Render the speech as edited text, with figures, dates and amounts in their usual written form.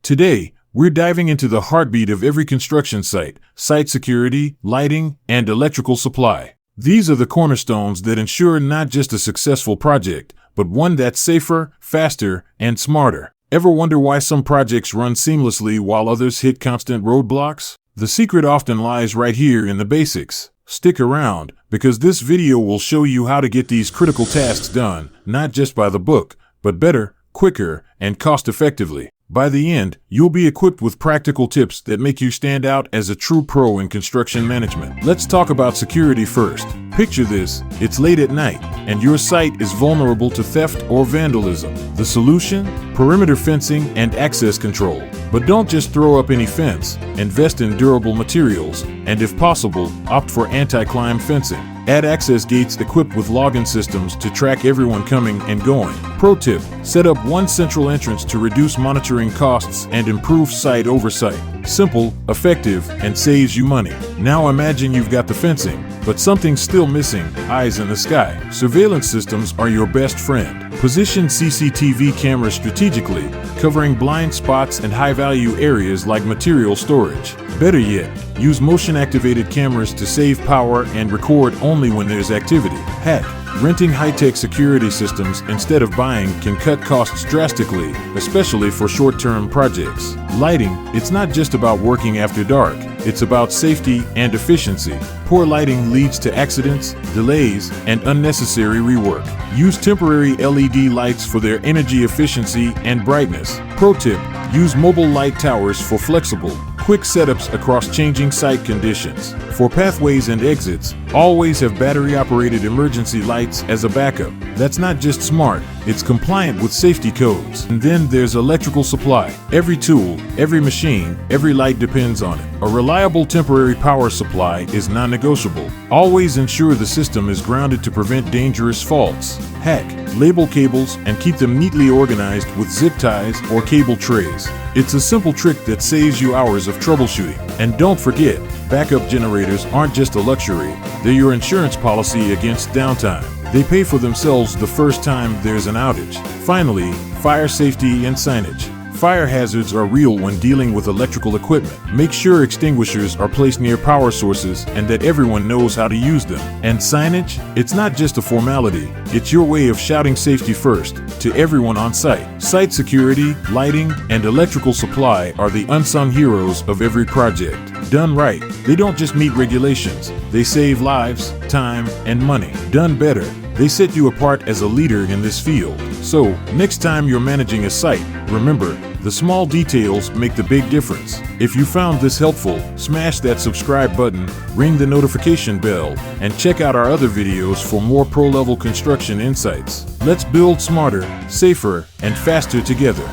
Today, we're diving into the heartbeat of every construction site: site security, lighting, and electrical supply. These are the cornerstones that ensure not just a successful project, but one that's safer, faster, and smarter. Ever wonder why some projects run seamlessly while others hit constant roadblocks? The secret often lies right here in the basics. Stick around, because this video will show you how to get these critical tasks done, not just by the book, but better, quicker, and cost-effectively. By the end, you'll be equipped with practical tips that make you stand out as a true pro in construction management. Let's talk about security first. Picture this: it's late at night, and your site is vulnerable to theft or vandalism. The solution? Perimeter fencing and access control. But don't just throw up any fence. Invest in durable materials, and if possible, opt for anti-climb fencing. Add access gates equipped with login systems to track everyone coming and going. Pro tip: set up one central entrance to reduce monitoring costs and improve site oversight. Simple, effective, and saves you money. Now imagine you've got the fencing, but something's still missing: eyes in the sky. Surveillance systems are your best friend. Position CCTV cameras strategically, covering blind spots and high-value areas like material storage. Better yet, use motion-activated cameras to save power and record only when there's activity. Hack: renting high-tech security systems instead of buying can cut costs drastically, especially for short-term projects. Lighting: it's not just about working after dark, it's about safety and efficiency. Poor lighting leads to accidents, delays, and unnecessary rework. Use temporary LED lights for their energy efficiency and brightness. Pro tip: use mobile light towers for flexible, quick setups across changing site conditions. For pathways and exits, always have battery-operated emergency lights as a backup. That's not just smart, it's compliant with safety codes. And then there's electrical supply. Every tool, every machine, every light depends on it. A reliable temporary power supply is non-negotiable. Always ensure the system is grounded to prevent dangerous faults. Hack: label cables and keep them neatly organized with zip ties or cable trays. It's a simple trick that saves you hours of troubleshooting. And don't forget, backup generators aren't just a luxury, they're your insurance policy against downtime. They pay for themselves the first time there's an outage. Finally, fire safety and signage. Fire hazards are real when dealing with electrical equipment. Make sure extinguishers are placed near power sources and that everyone knows how to use them. And signage? It's not just a formality, it's your way of shouting safety first to everyone on site. Site security, lighting, and electrical supply are the unsung heroes of every project. Done right, they don't just meet regulations, they save lives, time, and money. Done better, they set you apart as a leader in this field. So, next time you're managing a site, remember, the small details make the big difference. If you found this helpful, smash that subscribe button, ring the notification bell, and check out our other videos for more pro-level construction insights. Let's build smarter, safer, and faster together.